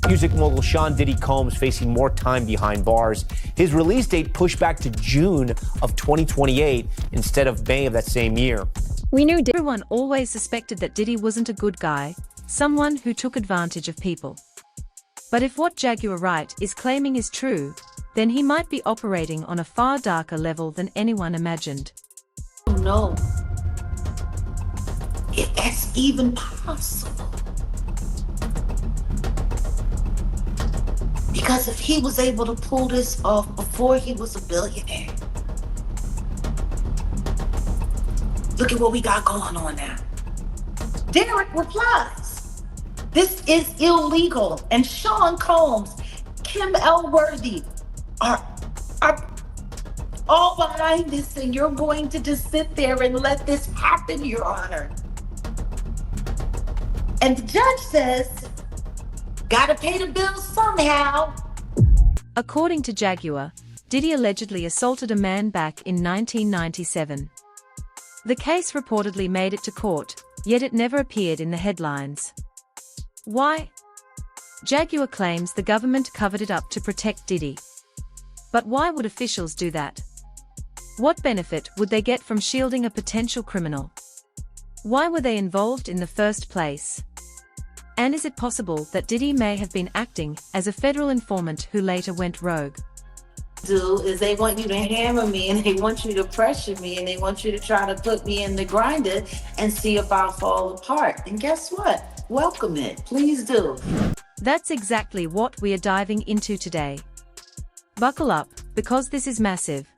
Music mogul Sean Diddy Combs facing more time behind bars. His release date pushed back to June of 2028 instead of May of that same year. We knew everyone always suspected that Diddy wasn't a good guy, someone who took advantage of people. But if what Jaguar Wright is claiming is true, then he might be operating on a far darker level than anyone imagined. No, if that's even possible. Because if he was able to pull this off before he was a billionaire, look at what we got going on now. Derek replies, this is illegal. And Sean Combs, Kim Elworthy are all behind this, and you're going to just sit there and let this happen, Your Honor. And the judge says, gotta pay the bills somehow. According to Jaguar, Diddy allegedly assaulted a man back in 1997. The case reportedly made it to court, yet it never appeared in the headlines. Why? Jaguar claims the government covered it up to protect Diddy. But why would officials do that? What benefit would they get from shielding a potential criminal? Why were they involved in the first place? And is it possible that Diddy may have been acting as a federal informant who later went rogue? Is they want you to hammer me, and they want you to pressure me, and they want you to try to put me in the grinder and see if I'll fall apart. And guess what? Welcome it. Please do. That's exactly what we are diving into today. Buckle up, because this is massive.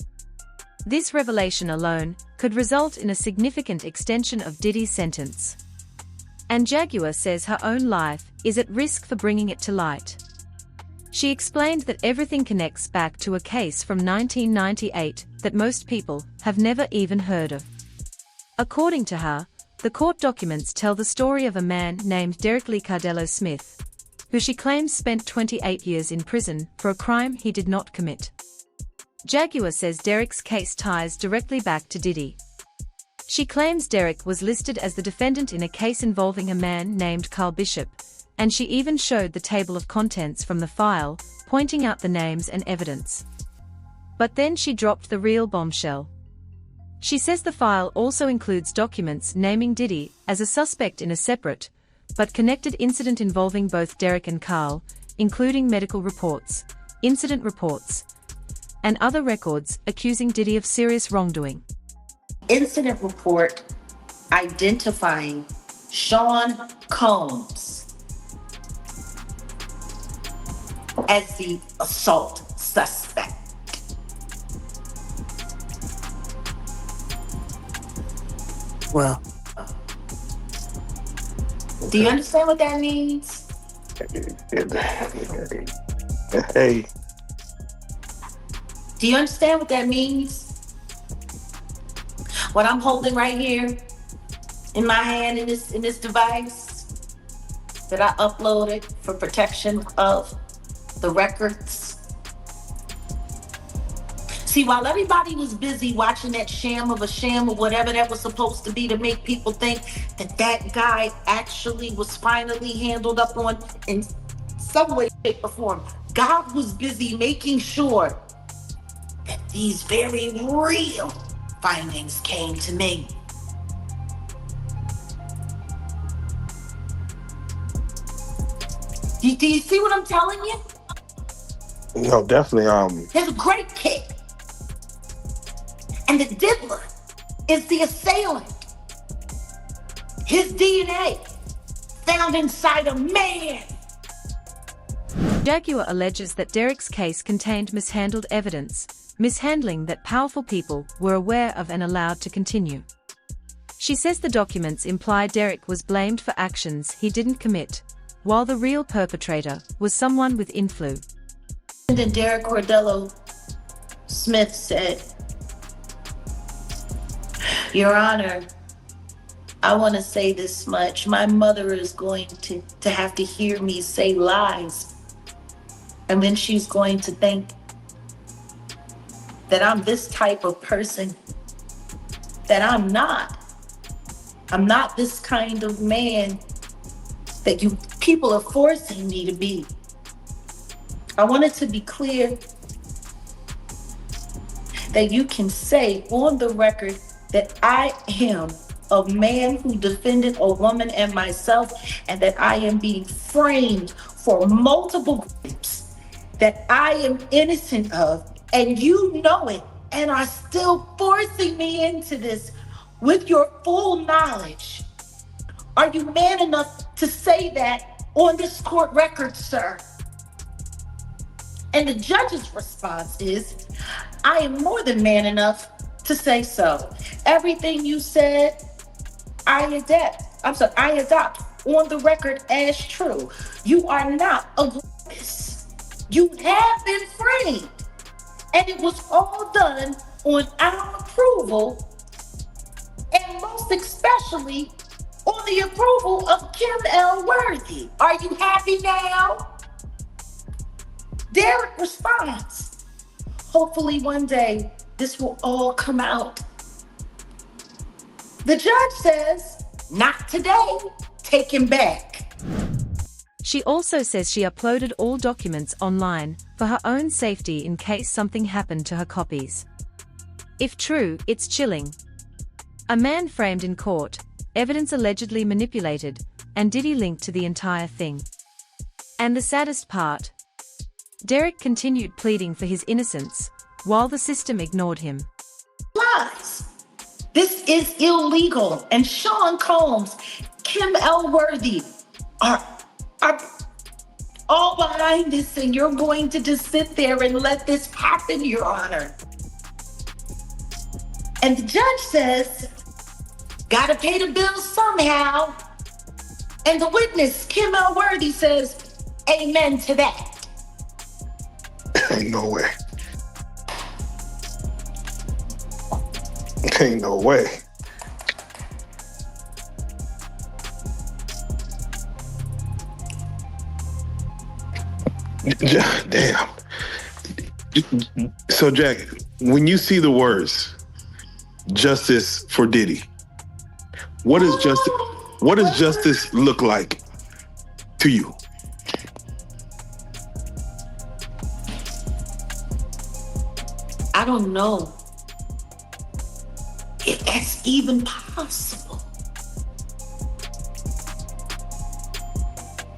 This revelation alone could result in a significant extension of Diddy's sentence. And Jaguar says her own life is at risk for bringing it to light. She explained that everything connects back to a case from 1998 that most people have never even heard of. According to her, the court documents tell the story of a man named Derek Lee Cardello Smith, who she claims spent 28 years in prison for a crime he did not commit. Jaguar says Derek's case ties directly back to Diddy. She claims Derek was listed as the defendant in a case involving a man named Carl Bishop, and she even showed the table of contents from the file, pointing out the names and evidence. But then she dropped the real bombshell. She says the file also includes documents naming Diddy as a suspect in a separate, but connected incident involving both Derek and Carl, including medical reports, incident reports, and other records accusing Diddy of serious wrongdoing. Incident report identifying Sean Combs as the assault suspect. Well, do you understand what that means? Hey. Do you understand what that means? What I'm holding right here in my hand in this device that I uploaded for protection of the records. See, while everybody was busy watching that sham or whatever that was supposed to be to make people think that that guy actually was finally handled up on in some way, shape, or form, God was busy making sure that these very real findings came to me. Do you see what I'm telling you? No, definitely. There's a great kick. And the diddler is the assailant. His DNA found inside a man. Jaguar alleges that Derek's case contained mishandled evidence, mishandling that powerful people were aware of and allowed to continue. She says the documents imply Derek was blamed for actions he didn't commit, while the real perpetrator was someone with influence. And then Derek Cardello Smith said, Your Honor, I want to say this much. My mother is going to have to hear me say lies. And then she's going to think that I'm this type of person that I'm not. I'm not this kind of man that you people are forcing me to be. I want it to be clear that you can say on the record that I am a man who defended a woman and myself, and that I am being framed for multiple crimes that I am innocent of, and you know it, and are still forcing me into this with your full knowledge. Are you man enough to say that on this court record, sir? And the judge's response is, I am more than man enough to say so. Everything you said, I adopt on the record as true. You are not a rapist. You have been framed. And it was all done on our approval, and most especially on the approval of Kim L. Worthy. Are you happy now? Derek responds, hopefully one day this will all come out. The judge says, not today, take him back. She also says she uploaded all documents online for her own safety in case something happened to her copies. If true, it's chilling. A man framed in court, evidence allegedly manipulated, and Diddy linked to the entire thing. And the saddest part? Derek continued pleading for his innocence, while the system ignored him. Lies. This is illegal. And Sean Combs, Kim L. Worthy are all behind this, and you're going to just sit there and let this happen, Your Honor. And the judge says, gotta pay the bills somehow. And the witness, Kim L. Worthy, says, amen to that. Ain't no way. Ain't no way. Damn. So, Jack, when you see the words "justice for Diddy," what does justice look like to you? I don't know if that's even possible.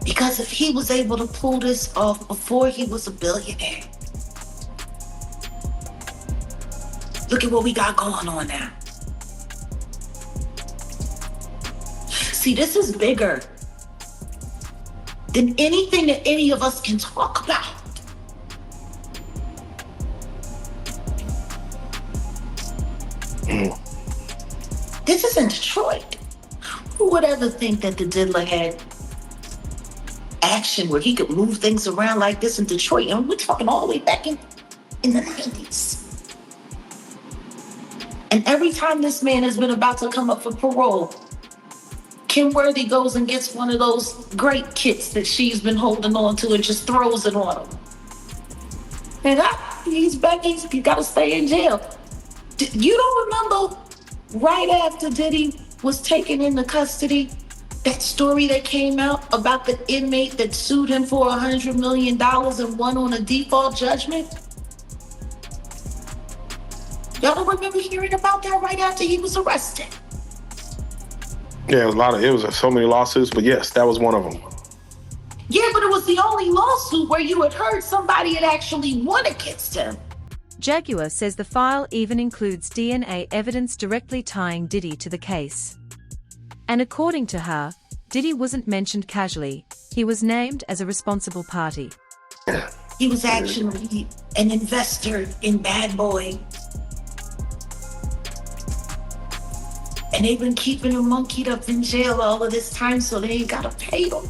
Because if he was able to pull this off before he was a billionaire, look at what we got going on now. See, this is bigger than anything that any of us can talk about. This is in Detroit. Who would ever think that the diddler had action where he could move things around like this in Detroit? And we're talking all the way back in the 90s. And every time this man has been about to come up for parole, Kim Worthy goes and gets one of those great kits that she's been holding on to and just throws it on him. And he's back, he's got to stay in jail. You don't remember right after Diddy was taken into custody, that story that came out about the inmate that sued him for $100 million and won on a default judgment? Y'all don't remember hearing about that right after he was arrested? Yeah, it was so many lawsuits, but yes, that was one of them. Yeah, but it was the only lawsuit where you had heard somebody had actually won against him. Jaguar says the file even includes DNA evidence directly tying Diddy to the case. And according to her, Diddy wasn't mentioned casually, he was named as a responsible party. He was actually an investor in Bad Boy. And they've been keeping him monkeyed up in jail all of this time, so they ain't gotta pay him.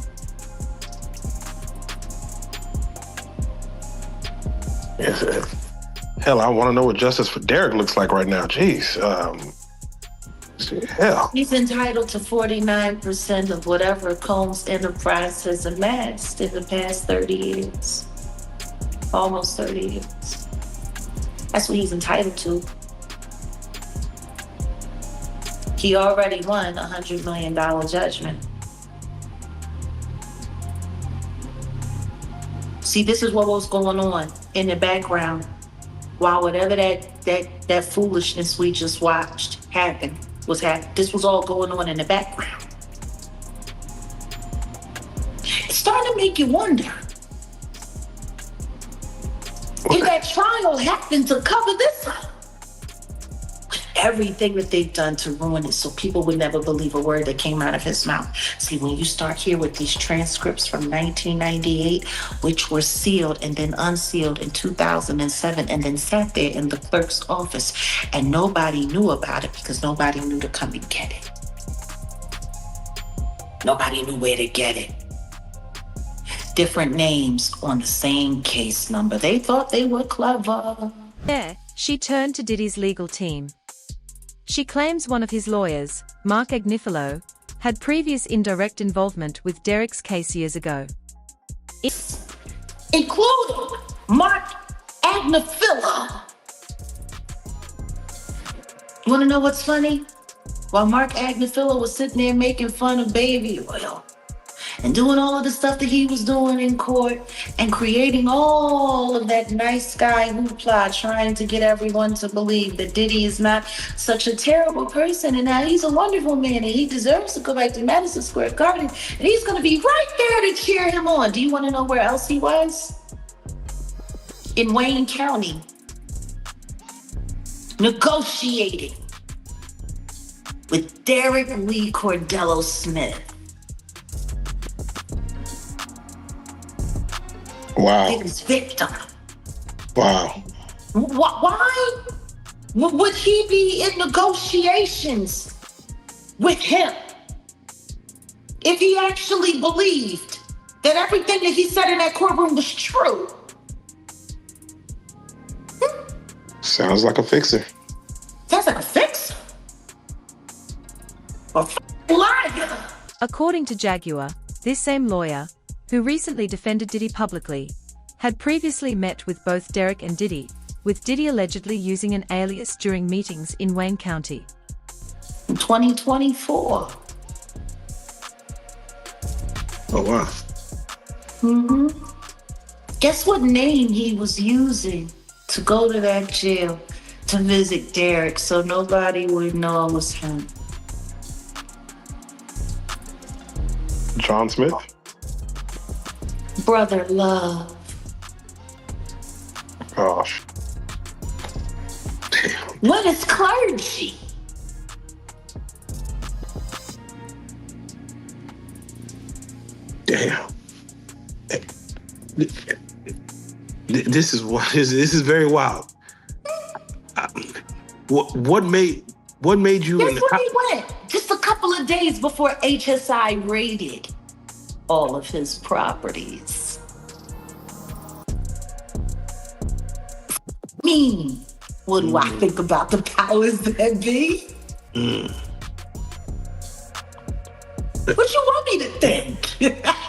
Yes, hell, I want to know what justice for Derek looks like right now. Jeez. Hell. He's entitled to 49% of whatever Combs Enterprise has amassed in the past 30 years. Almost 30 years. That's what he's entitled to. He already won a $100 million judgment. See, this is what was going on in the background while whatever that foolishness we just watched happen was happening. This was all going on in the background. It's starting to make you wonder if that trial happened to cover this up. Everything that they've done to ruin it so people would never believe a word that came out of his mouth. See, when you start here with these transcripts from 1998, which were sealed and then unsealed in 2007, and then sat there in the clerk's office, and nobody knew about it because nobody knew to come and get it. Nobody knew where to get it. Different names on the same case number. They thought they were clever. There, she turned to Diddy's legal team. She claims one of his lawyers, Mark Agnifilo, had previous indirect involvement with Derek's case years ago. Including Mark Agnifilo. You want to know what's funny? While Mark Agnifilo was sitting there making fun of baby oil and doing all of the stuff that he was doing in court and creating all of that nice guy hoopla, trying to get everyone to believe that Diddy is not such a terrible person and now he's a wonderful man and he deserves to go back to Madison Square Garden and he's going to be right there to cheer him on. Do you want to know where else he was? In Wayne County, negotiating with Derek Lee Cordello Smith. Wow. His victim. Wow. Why would he be in negotiations with him if he actually believed that everything that he said in that courtroom was true? Sounds like a fixer. Sounds like a fixer. A liar. According to Jaguar, this same lawyer, who recently defended Diddy publicly, had previously met with both Derek and Diddy, with Diddy allegedly using an alias during meetings in Wayne County. In 2024. Oh, wow. Guess what name he was using to go to that jail to visit Derek so nobody would know it was him? John Smith? Brother Love. Gosh. Damn. What is clergy? Damn. This is very wild. What made you? Guess where he went? Just a couple of days before HSI raided all of his properties. What do I think about the powers that be? What you want me to think?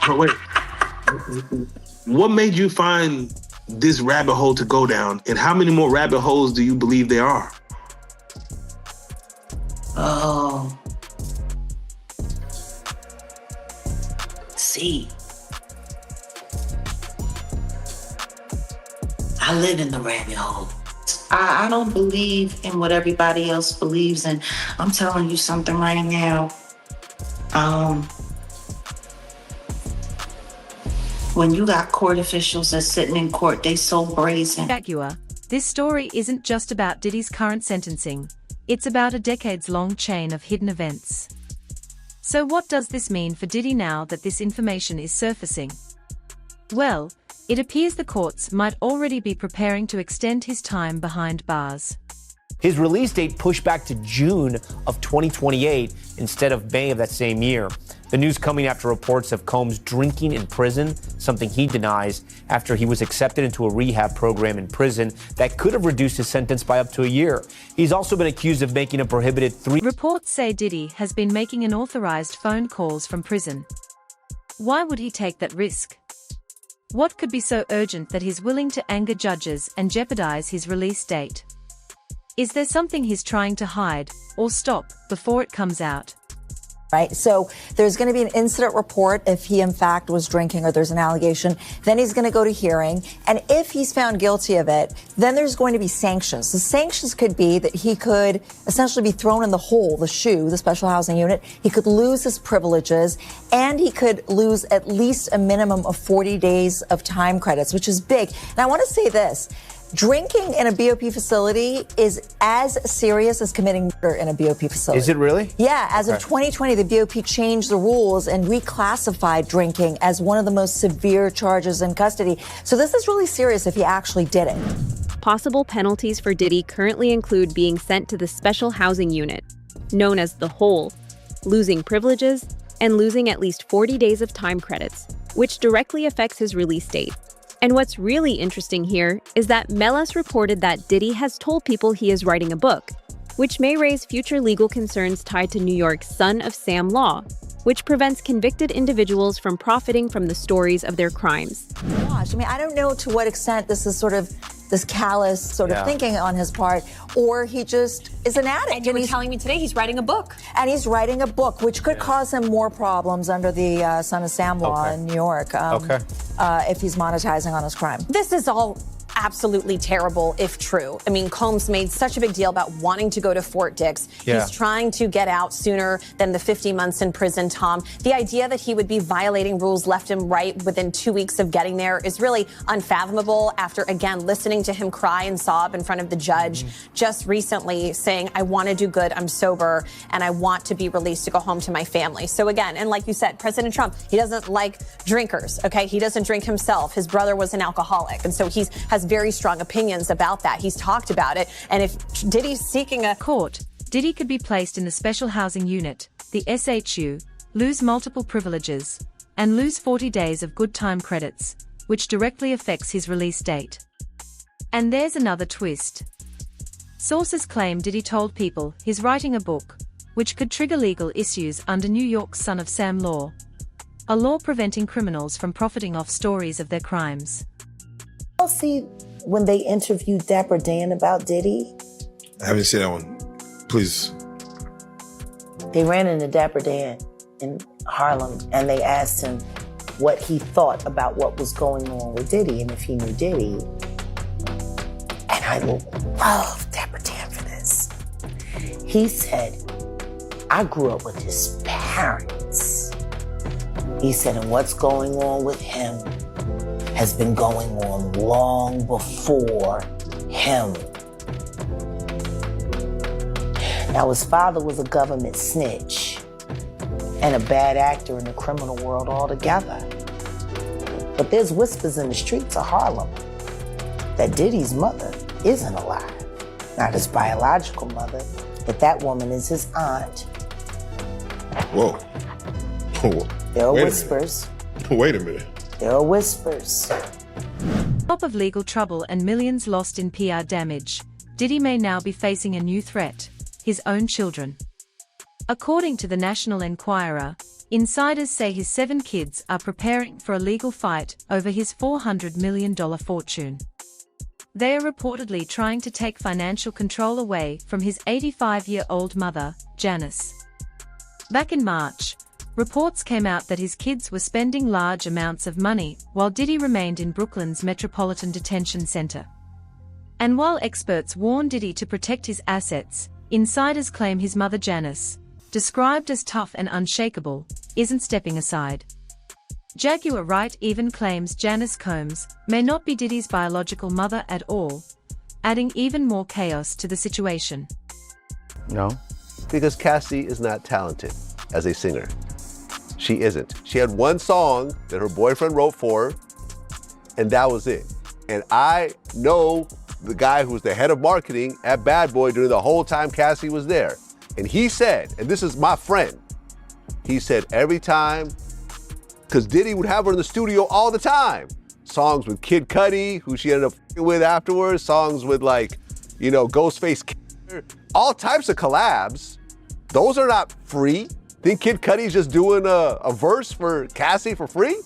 Oh, wait. What made you find this rabbit hole to go down, and how many more rabbit holes do you believe there are? Oh. See. I live in the rabbit hole. I don't believe in what everybody else believes in. I'm telling you something right now. When you got court officials that's sitting in court, they so brazen. Jaguar, this story isn't just about Diddy's current sentencing. It's about a decades-long chain of hidden events. So what does this mean for Diddy now that this information is surfacing? Well, it appears the courts might already be preparing to extend his time behind bars. His release date pushed back to June of 2028 instead of May of that same year. The news coming after reports of Combs drinking in prison, something he denies, after he was accepted into a rehab program in prison that could have reduced his sentence by up to a year. He's also been accused of making a prohibited Reports say Diddy has been making unauthorized phone calls from prison. Why would he take that risk? What could be so urgent that he's willing to anger judges and jeopardize his release date? Is there something he's trying to hide or stop before it comes out? Right. So there's going to be an incident report if he, in fact, was drinking or there's an allegation. Then he's going to go to hearing. And if he's found guilty of it, then there's going to be sanctions. The sanctions could be that he could essentially be thrown in the hole, the shoe, the special housing unit. He could lose his privileges and he could lose at least a minimum of 40 days of time credits, which is big. And I want to say this. Drinking in a BOP facility is as serious as committing murder in a BOP facility. Is it really? Yeah. As of 2020, the BOP changed the rules and reclassified drinking as one of the most severe charges in custody. So this is really serious if he actually did it. Possible penalties for Diddy currently include being sent to the special housing unit, known as the Hole, losing privileges, and losing at least 40 days of time credits, which directly affects his release date. And what's really interesting here is that Melas reported that Diddy has told people he is writing a book, which may raise future legal concerns tied to New York's Son of Sam law, which prevents convicted individuals from profiting from the stories of their crimes. Gosh, I mean, I don't know to what extent this is sort of this callous sort of thinking on his part, or he just is an addict. And you were telling me today he's writing a book. And he's writing a book, which could cause him more problems under the Son of Sam law in New York if he's monetizing on his crime. This is all absolutely terrible if true. I mean, Combs made such a big deal about wanting to go to Fort Dix. Yeah. He's trying to get out sooner than the 50 months in prison, Tom. The idea that he would be violating rules left and right within 2 weeks of getting there is really unfathomable after, again, listening to him cry and sob in front of the judge just recently saying, I want to do good, I'm sober, and I want to be released to go home to my family. So again, and like you said, President Trump, he doesn't like drinkers, okay? He doesn't drink himself. His brother was an alcoholic, and so he has very strong opinions about that. He's talked about it. And if Diddy's seeking a court, Diddy could be placed in the special housing unit, the SHU, lose multiple privileges, and lose 40 days of good time credits, which directly affects his release date. And there's another twist. Sources claim Diddy told people he's writing a book, which could trigger legal issues under New York's Son of Sam law, a law preventing criminals from profiting off stories of their crimes. Y'all see when they interviewed Dapper Dan about Diddy? I haven't seen that one. Please. They ran into Dapper Dan in Harlem and they asked him what he thought about what was going on with Diddy and if he knew Diddy. And I love Dapper Dan for this. He said, I grew up with his parents. He said, and what's going on with him has been going on long before him. Now, his father was a government snitch and a bad actor in the criminal world altogether. But there's whispers in the streets of Harlem that Diddy's mother isn't alive. Not his biological mother, but that woman is his aunt. Whoa. There are whispers. Wait a minute. There are whispers. Top of legal trouble and millions lost in PR damage, Diddy may now be facing a new threat: his own children. According to the National Enquirer, insiders say his 7 kids are preparing for a legal fight over his $400 million fortune. They are reportedly trying to take financial control away from his 85-year-old mother, Janice. Back in March, reports came out that his kids were spending large amounts of money while Diddy remained in Brooklyn's Metropolitan Detention Center. And while experts warn Diddy to protect his assets, insiders claim his mother Janice, described as tough and unshakable, isn't stepping aside. Jaguar Wright even claims Janice Combs may not be Diddy's biological mother at all, adding even more chaos to the situation. No. Because Cassie is not talented as a singer. She isn't. She had one song that her boyfriend wrote for her, and that was it. And I know the guy who was the head of marketing at Bad Boy during the whole time Cassie was there. And he said, and this is my friend, he said every time, because Diddy would have her in the studio all the time. Songs with Kid Cudi, who she ended up with afterwards, songs with Ghostface Killer, all types of collabs. Those are not free. Think Kid Cudi's just doing a verse for Cassie for free?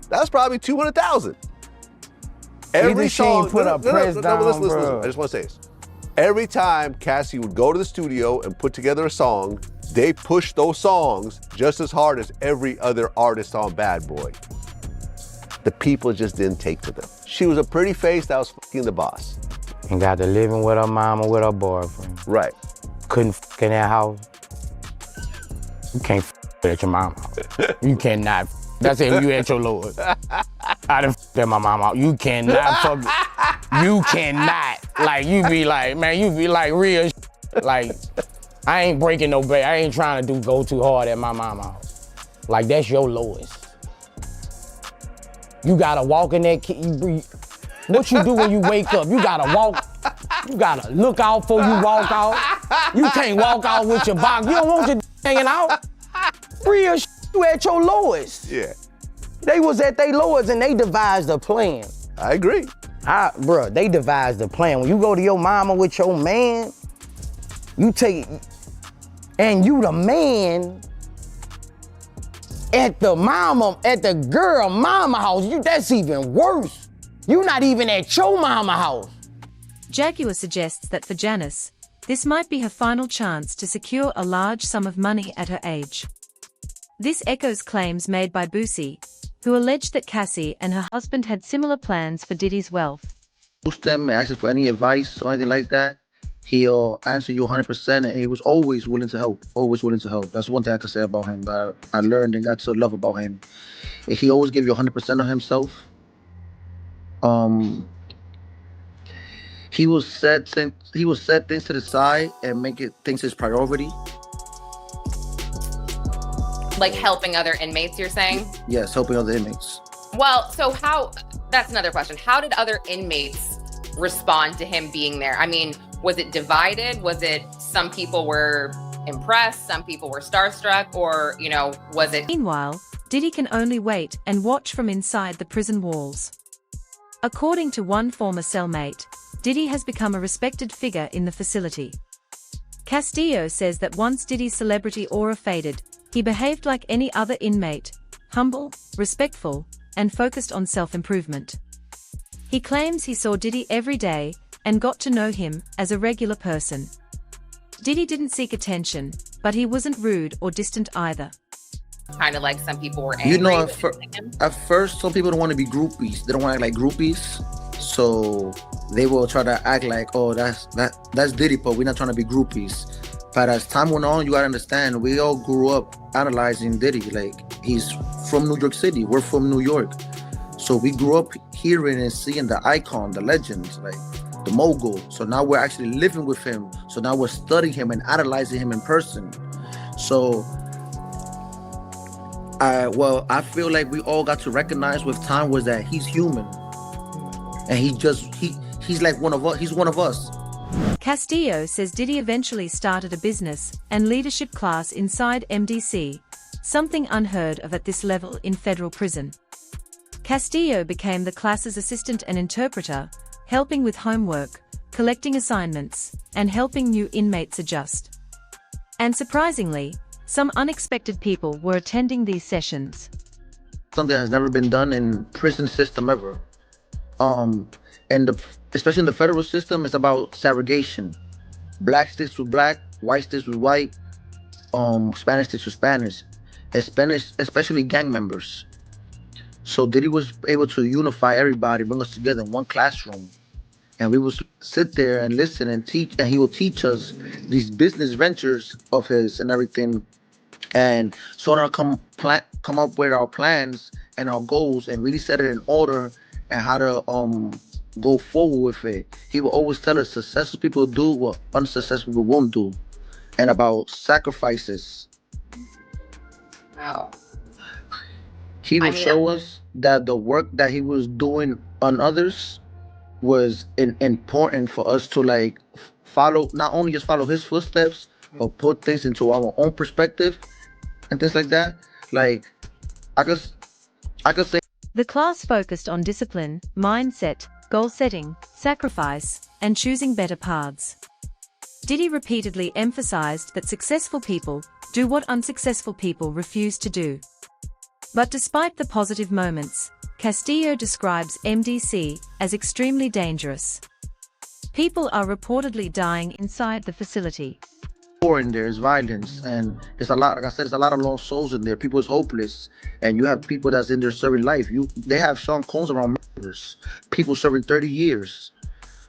That's probably $200,000. Every song. Listen. I just want to say this. Every time Cassie would go to the studio and put together a song, They pushed those songs just as hard as every other artist on Bad Boy. The people just didn't take to them. She was a pretty face that was fucking the boss. And got to living with her mama with her boyfriend. Right. Couldn't fuck in that house. You can't fuck at your mama house. You cannot. That's it, you at your Lord. I done fucked at my mama. You cannot fuck. You cannot. Like, you be like, man, you be like real like, I ain't breaking no bed. I ain't trying to go too hard at my mama house. Like, that's your lowest. You gotta walk in that what you do when you wake up? You gotta walk. You gotta look out before you walk out. You can't walk out with your box. You don't want your hanging out. Real you at your lowest. Yeah. They was at their lowest and they devised a plan. I agree. Bruh, they devised a plan. When you go to your mama with your man, you take, and you the man at the girl mama house, that's even worse. You not even at your mama house. Jaguar suggests that for Janice, this might be her final chance to secure a large sum of money at her age. This echoes claims made by Boosie, who alleged that Cassie and her husband had similar plans for Diddy's wealth. Post them and ask him for any advice or anything like that, he'll answer you 100%, and he was always willing to help, always willing to help. That's one thing I can say about him that I learned and got to love about him. He always gave you 100% of himself. He will set things to the side and make things his priority. Like helping other inmates, you're saying? Yes, helping other inmates. Well, so that's another question. How did other inmates respond to him being there? I mean, was it divided? Was it some people were impressed, some people were starstruck, or, was it? Meanwhile, Diddy can only wait and watch from inside the prison walls. According to one former cellmate, Diddy has become a respected figure in the facility. Castillo says that once Diddy's celebrity aura faded, he behaved like any other inmate, humble, respectful, and focused on self-improvement. He claims he saw Diddy every day and got to know him as a regular person. Diddy didn't seek attention, but he wasn't rude or distant either. Kind of like some people were angry. At first, some people don't want to be groupies. They don't want to act like groupies. So they will try to act like, oh, that's Diddy, but we're not trying to be groupies. But as time went on, you gotta understand, we all grew up analyzing Diddy. Like, he's from New York City, we're from New York. So we grew up hearing and seeing the icon, the legend, like the mogul. So now we're actually living with him. So now we're studying him and analyzing him in person. So, I feel like we all got to recognize with time was that he's human. And he's like one of us, he's one of us. Castillo says Diddy eventually started a business and leadership class inside MDC, something unheard of at this level in federal prison. Castillo became the class's assistant and interpreter, helping with homework, collecting assignments, and helping new inmates adjust. And surprisingly, some unexpected people were attending these sessions. Something that has never been done in prison system ever. Especially in the federal system, it's about segregation. Black sticks with black, white sticks with white, Spanish sticks with Spanish, especially gang members. So Diddy was able to unify everybody, bring us together in one classroom. And we would sit there and listen and teach, and he will teach us these business ventures of his and everything. And sort of come up with our plans and our goals and really set it in order and how to go forward with it. He will always tell us successful people do what unsuccessful people won't do, and about sacrifices. Wow. He will show us that the work that he was doing on others was important for us to like follow, not only just follow his footsteps, but put things into our own perspective and things like that. Like I could say the class focused on discipline, mindset, goal setting, sacrifice, and choosing better paths. Diddy repeatedly emphasized that successful people do what unsuccessful people refuse to do. But despite the positive moments, Castillo describes MDC as extremely dangerous. People are reportedly dying inside the facility. poor in there, it's violence, and there's a lot. Like I said, there's a lot of lost souls in there. People is hopeless, and you have people that's in there serving life. They have Sean Combs around murderers, people serving 30 years.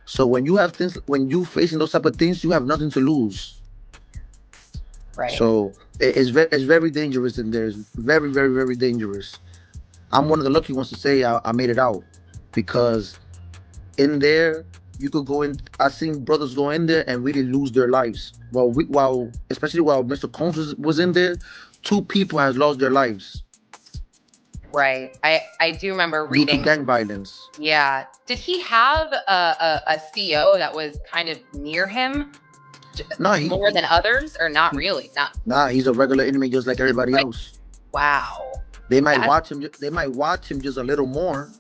So when you have things, when you facing those type of things, you have nothing to lose. Right. So it's very dangerous in there. It's very, very, very dangerous. I'm one of the lucky ones to say I made it out, because in there you could go in. I seen brothers go in there and really lose their lives. Especially while Mr. Combs was in there, 2 people has lost their lives. Right. I do remember Due reading to gang violence. Yeah. Did he have a CO that was kind of near him? More than others, or not really? Nah, he's a regular inmate just like everybody else. Wow. They might watch him. They might watch him just a little more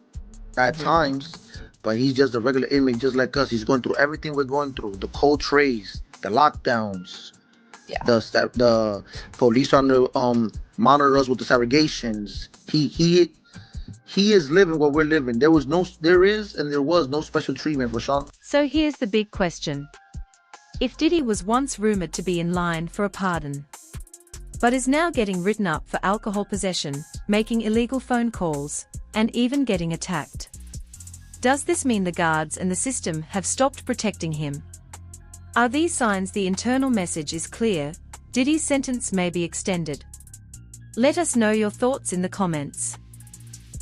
at times, but he's just a regular inmate just like us. He's going through everything we're going through: the cold trays, the lockdowns, the police on the monitor us with the segregations. He is living what we're living. There was no special treatment for Sean. So here's the big question. If Diddy was once rumored to be in line for a pardon, but is now getting written up for alcohol possession, making illegal phone calls, and even getting attacked, does this mean the guards and the system have stopped protecting him? Are these signs the internal message is clear? Diddy's sentence may be extended. Let us know your thoughts in the comments.